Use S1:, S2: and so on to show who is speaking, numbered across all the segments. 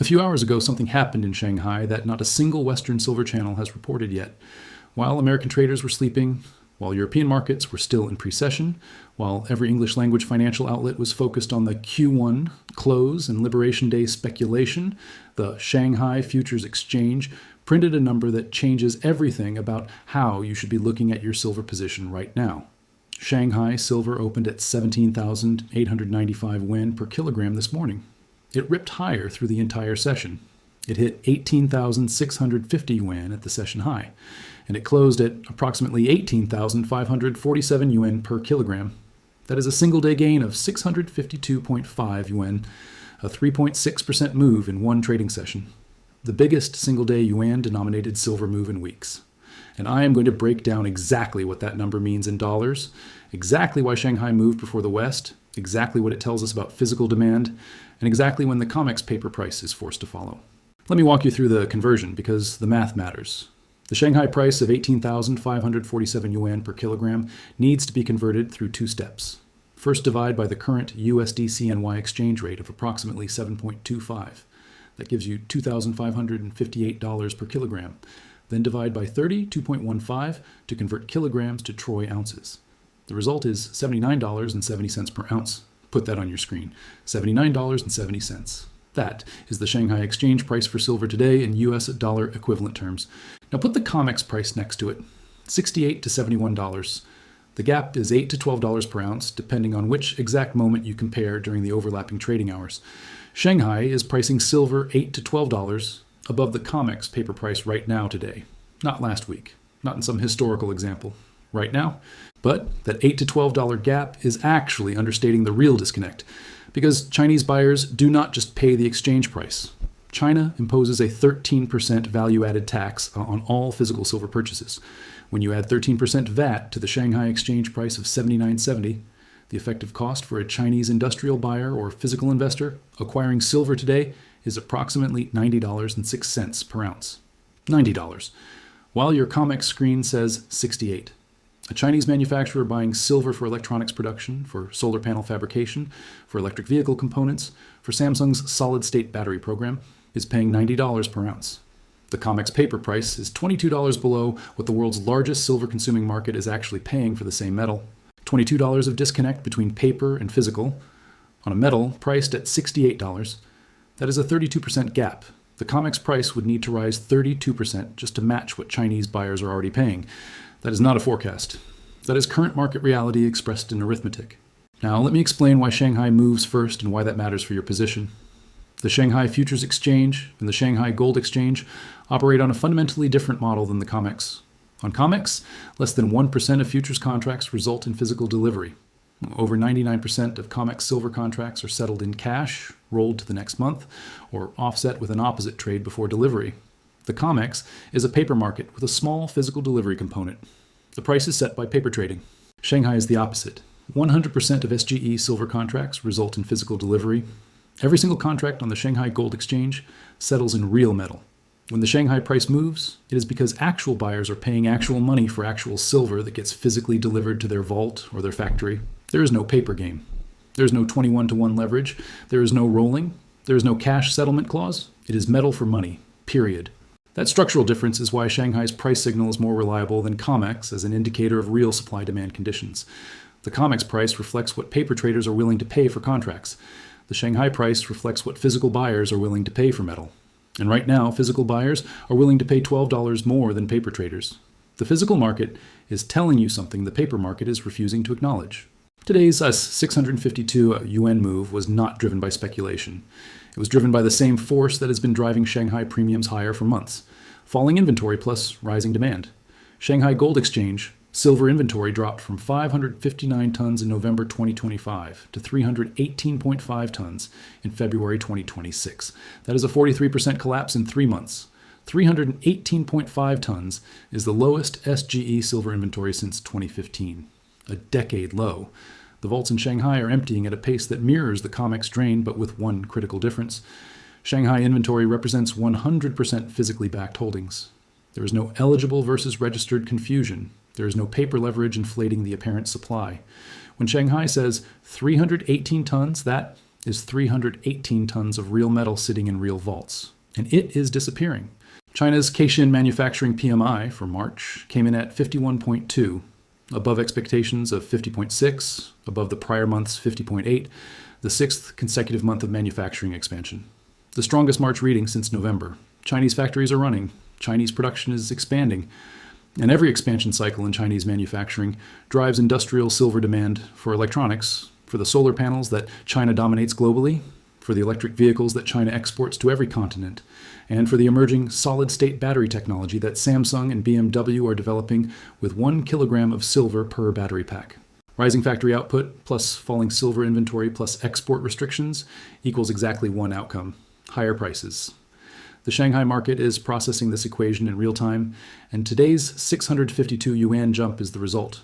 S1: A few hours ago, something happened in Shanghai that not a single Western silver channel has reported yet. While American traders were sleeping, while European markets were still in precession, while every English language financial outlet was focused on the Q1 close and Liberation Day speculation, the Shanghai Futures Exchange printed a number that changes everything about how you should be looking at your silver position right now. Shanghai silver opened at 17,895 yuan per kilogram this morning. It ripped higher through the entire session. It hit 18,650 yuan at the session high, and it closed at approximately 18,547 yuan per kilogram. That is a single-day gain of 652.5 yuan, a 3.6% move in one trading session. The biggest single-day yuan-denominated silver move in weeks. And I am going to break down exactly what that number means in dollars, exactly why Shanghai moved before the West, exactly what it tells us about physical demand, and exactly when the COMEX paper price is forced to follow. Let me walk you through the conversion because the math matters. The Shanghai price of 18,547 yuan per kilogram needs to be converted through two steps. First, divide by the current USD-CNY exchange rate of approximately 7.25. That gives you $2,558 per kilogram. Then divide by 32.15 to convert kilograms to troy ounces. The result is $79.70 per ounce. Put that on your screen, $79.70. That is the Shanghai exchange price for silver today in US dollar equivalent terms. Now put the COMEX price next to it, $68 to $71. The gap is $8 to $12 per ounce, depending on which exact moment you compare during the overlapping trading hours. Shanghai is pricing silver $8 to $12 above the COMEX paper price right now today, not last week, not in some historical example. Right now. But that $8 to $12 gap is actually understating the real disconnect, because Chinese buyers do not just pay the exchange price. China imposes a 13% value-added tax on all physical silver purchases. When you add 13% VAT to the Shanghai exchange price of $79.70, the effective cost for a Chinese industrial buyer or physical investor acquiring silver today is approximately $90.06 per ounce. $90, while your COMEX screen says $68. A Chinese manufacturer buying silver for electronics production, for solar panel fabrication, for electric vehicle components, for Samsung's solid-state battery program, is paying $90 per ounce. The COMEX paper price is $22 below what the world's largest silver-consuming market is actually paying for the same metal. $22 of disconnect between paper and physical. On a metal priced at $68, that is a 32% gap. The COMEX price would need to rise 32% just to match what Chinese buyers are already paying. That is not a forecast. That is current market reality expressed in arithmetic. Now, let me explain why Shanghai moves first and why that matters for your position. The Shanghai Futures Exchange and the Shanghai Gold Exchange operate on a fundamentally different model than the COMEX. On COMEX, less than 1% of futures contracts result in physical delivery. Over 99% of COMEX silver contracts are settled in cash, rolled to the next month, or offset with an opposite trade before delivery. The COMEX is a paper market with a small physical delivery component. The price is set by paper trading. Shanghai is the opposite. 100% of SGE silver contracts result in physical delivery. Every single contract on the Shanghai Gold Exchange settles in real metal. When the Shanghai price moves, it is because actual buyers are paying actual money for actual silver that gets physically delivered to their vault or their factory. There is no paper game. There is no 21-to-1 leverage. There is no rolling. There is no cash settlement clause. It is metal for money, period. That structural difference is why Shanghai's price signal is more reliable than COMEX as an indicator of real supply-demand conditions. The COMEX price reflects what paper traders are willing to pay for contracts. The Shanghai price reflects what physical buyers are willing to pay for metal. And right now, physical buyers are willing to pay $12 more than paper traders. The physical market is telling you something the paper market is refusing to acknowledge. Today's 652 yuan move was not driven by speculation. It was driven by the same force that has been driving Shanghai premiums higher for months. Falling inventory plus rising demand. Shanghai Gold Exchange, silver inventory dropped from 559 tons in November 2025 to 318.5 tons in February 2026. That is a 43% collapse in 3 months. 318.5 tons is the lowest SGE silver inventory since 2015. A decade low. The vaults in Shanghai are emptying at a pace that mirrors the COMEX drain, but with one critical difference. Shanghai inventory represents 100% physically backed holdings. There is no eligible versus registered confusion. There is no paper leverage inflating the apparent supply. When Shanghai says 318 tons, that is 318 tons of real metal sitting in real vaults, and it is disappearing. China's Caixin Manufacturing PMI for March came in at 51.2, above expectations of 50.6, above the prior month's 50.8, the sixth consecutive month of manufacturing expansion. The strongest March reading since November. Chinese factories are running, Chinese production is expanding, and every expansion cycle in Chinese manufacturing drives industrial silver demand for electronics, for the solar panels that China dominates globally, for the electric vehicles that China exports to every continent, and for the emerging solid-state battery technology that Samsung and BMW are developing with 1 kilogram of silver per battery pack. Rising factory output plus falling silver inventory plus export restrictions equals exactly one outcome: higher prices. The Shanghai market is processing this equation in real time, and today's 652 yuan jump is the result.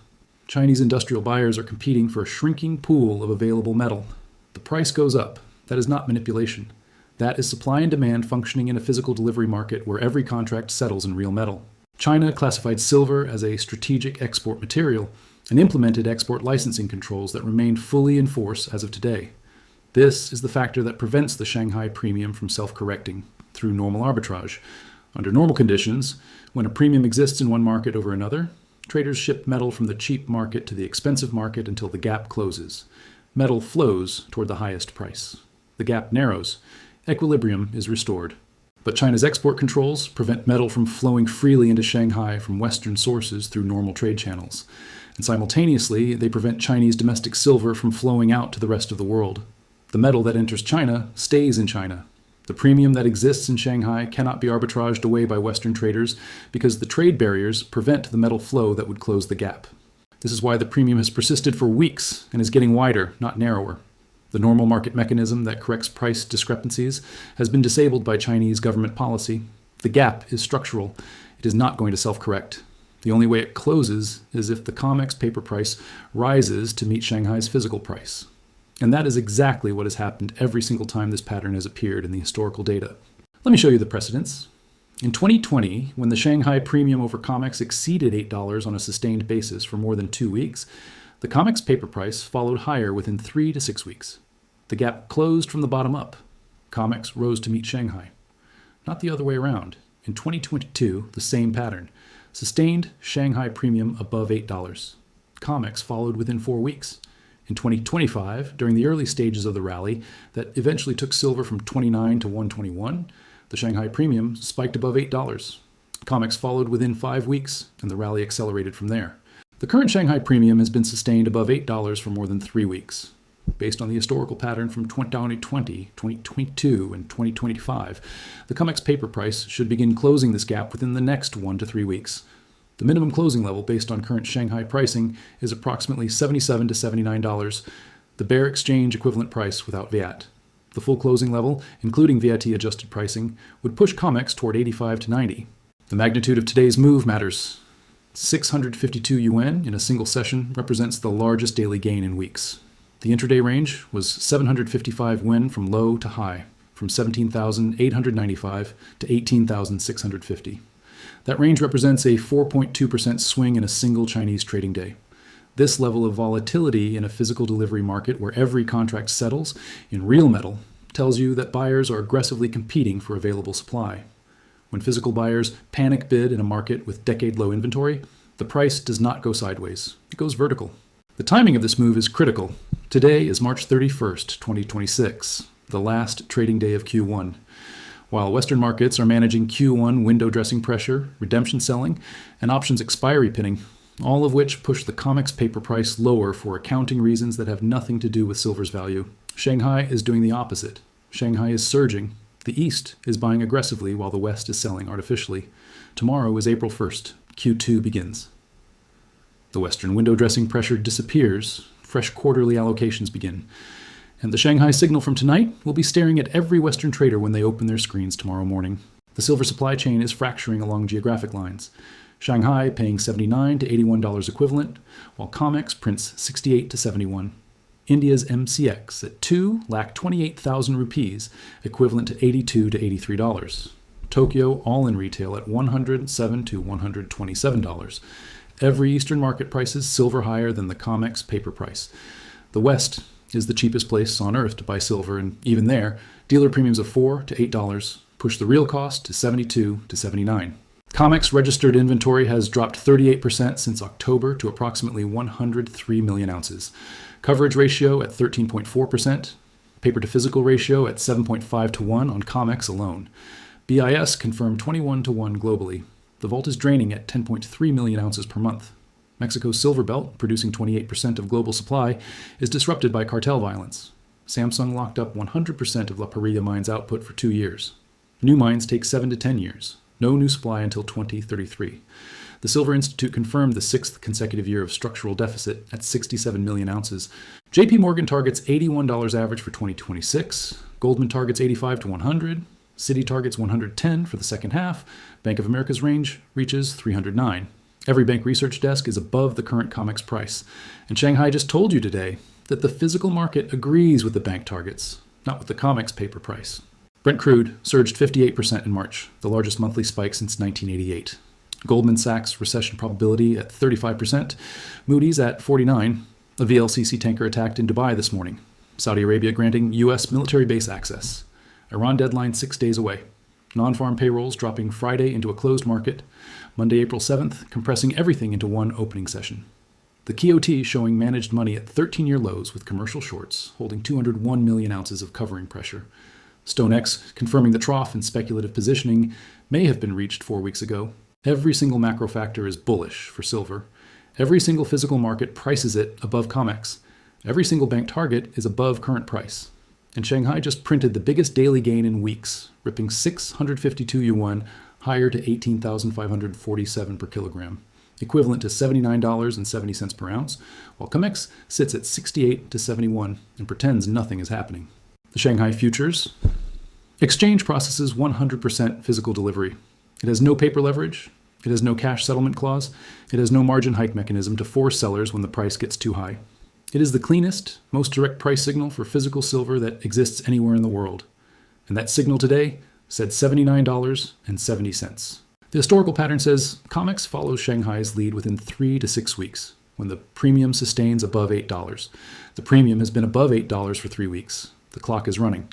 S1: Chinese industrial buyers are competing for a shrinking pool of available metal. The price goes up. That is not manipulation. That is supply and demand functioning in a physical delivery market where every contract settles in real metal. China classified silver as a strategic export material and implemented export licensing controls that remain fully in force as of today. This is the factor that prevents the Shanghai premium from self-correcting through normal arbitrage. Under normal conditions, when a premium exists in one market over another, traders ship metal from the cheap market to the expensive market until the gap closes. Metal flows toward the highest price. The gap narrows. Equilibrium is restored. But China's export controls prevent metal from flowing freely into Shanghai from Western sources through normal trade channels. And simultaneously, they prevent Chinese domestic silver from flowing out to the rest of the world. The metal that enters China stays in China. The premium that exists in Shanghai cannot be arbitraged away by Western traders because the trade barriers prevent the metal flow that would close the gap. This is why the premium has persisted for weeks and is getting wider, not narrower. The normal market mechanism that corrects price discrepancies has been disabled by Chinese government policy. The gap is structural. It is not going to self-correct. The only way it closes is if the COMEX paper price rises to meet Shanghai's physical price. And that is exactly what has happened every single time this pattern has appeared in the historical data. Let me show you the precedents. In 2020, when the Shanghai premium over COMEX exceeded $8 on a sustained basis for more than 2 weeks, the COMEX paper price followed higher within 3 to 6 weeks. The gap closed from the bottom up. COMEX rose to meet Shanghai. Not the other way around. In 2022, the same pattern. Sustained Shanghai premium above $8. COMEX followed within 4 weeks. In 2025, during the early stages of the rally that eventually took silver from 29 to 121, the Shanghai premium spiked above $8. COMEX followed within 5 weeks, and the rally accelerated from there. The current Shanghai premium has been sustained above $8 for more than 3 weeks. Based on the historical pattern from 2020, 2022, and 2025, the COMEX paper price should begin closing this gap within the next 1 to 3 weeks. The minimum closing level based on current Shanghai pricing is approximately $77 to $79, the bare exchange equivalent price without VAT. The full closing level, including VAT-adjusted pricing, would push COMEX toward 85 to 90. The magnitude of today's move matters. 652 yuan in a single session represents the largest daily gain in weeks. The intraday range was 755 yuan from low to high, from 17,895 to 18,650. That range represents a 4.2% swing in a single Chinese trading day. This level of volatility in a physical delivery market where every contract settles in real metal tells you that buyers are aggressively competing for available supply. When physical buyers panic bid in a market with decade-low inventory, the price does not go sideways. It goes vertical. The timing of this move is critical. Today is March 31st, 2026, the last trading day of Q1. While Western markets are managing Q1 window dressing pressure, redemption selling, and options expiry pinning, all of which push the COMEX paper price lower for accounting reasons that have nothing to do with silver's value. Shanghai is doing the opposite. Shanghai is surging. The East is buying aggressively while the West is selling artificially. Tomorrow is April 1st. Q2 begins. The Western window dressing pressure disappears. Fresh quarterly allocations begin. And the Shanghai signal from tonight will be staring at every Western trader when they open their screens tomorrow morning. The silver supply chain is fracturing along geographic lines. Shanghai paying $79 to $81 equivalent, while COMEX prints 68 to 71. India's MCX at 2 lack 28,000 rupees, equivalent to $82 to $83. Tokyo all-in retail at $107 to $127. Every Eastern market prices silver higher than the COMEX paper price. The West is the cheapest place on earth to buy silver, and even there, dealer premiums of $4 to $8 push the real cost to $72 to $79. COMEX registered inventory has dropped 38% since October to approximately 103 million ounces. Coverage ratio at 13.4%, paper to physical ratio at 7.5 to 1 on COMEX alone. BIS confirmed 21 to 1 globally. The vault is draining at 10.3 million ounces per month. Mexico's silver belt, producing 28% of global supply, is disrupted by cartel violence. Samsung locked up 100% of La Parrilla mine's output for 2 years. New mines take 7 to 10 years. No new supply until 2033. The Silver Institute confirmed the 6th consecutive year of structural deficit at 67 million ounces. JP Morgan targets $81 average for 2026. Goldman targets 85 to 100. Citi targets 110 for the second half. Bank of America's range reaches 309. Every bank research desk is above the current COMEX price. And Shanghai just told you today that the physical market agrees with the bank targets, not with the COMEX paper price. Brent crude surged 58% in March, the largest monthly spike since 1988. Goldman Sachs recession probability at 35%, Moody's at 49%. A VLCC tanker attacked in Dubai this morning. Saudi Arabia granting U.S. military base access. Iran deadline 6 days away. Non-farm payrolls dropping Friday into a closed market. Monday, April 7th, compressing everything into one opening session. The KOT showing managed money at 13-year lows with commercial shorts, holding 201 million ounces of covering pressure. StoneX confirming the trough in speculative positioning may have been reached 4 weeks ago. Every single macro factor is bullish for silver. Every single physical market prices it above COMEX. Every single bank target is above current price. And Shanghai just printed the biggest daily gain in weeks, ripping 652 yuan higher to 18,547 per kilogram, equivalent to $79.70 per ounce, while COMEX sits at 68 to 71 and pretends nothing is happening. The Shanghai futures exchange processes 100% physical delivery. It has no paper leverage. It has no cash settlement clause. It has no margin hike mechanism to force sellers when the price gets too high. It is the cleanest, most direct price signal for physical silver that exists anywhere in the world. And that signal today said $79.70. The historical pattern says COMEX follows Shanghai's lead within 3 to 6 weeks, when the premium sustains above $8. The premium has been above $8 for 3 weeks. The clock is running.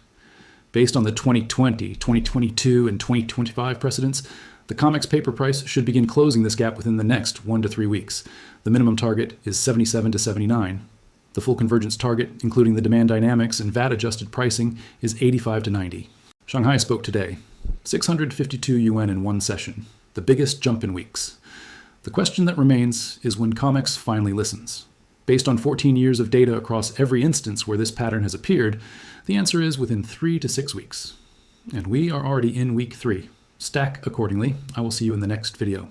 S1: Based on the 2020, 2022, and 2025 precedents, the COMEX paper price should begin closing this gap within the next 1 to 3 weeks. The minimum target is 77 to 79. The full convergence target, including the demand dynamics and VAT-adjusted pricing, is 85 to 90. Shanghai spoke today. 652 yuan in one session, the biggest jump in weeks. The question that remains is when COMEX finally listens. Based on 14 years of data across every instance where this pattern has appeared, the answer is within 3 to 6 weeks. And we are already in week 3. Stack accordingly. I will see you in the next video.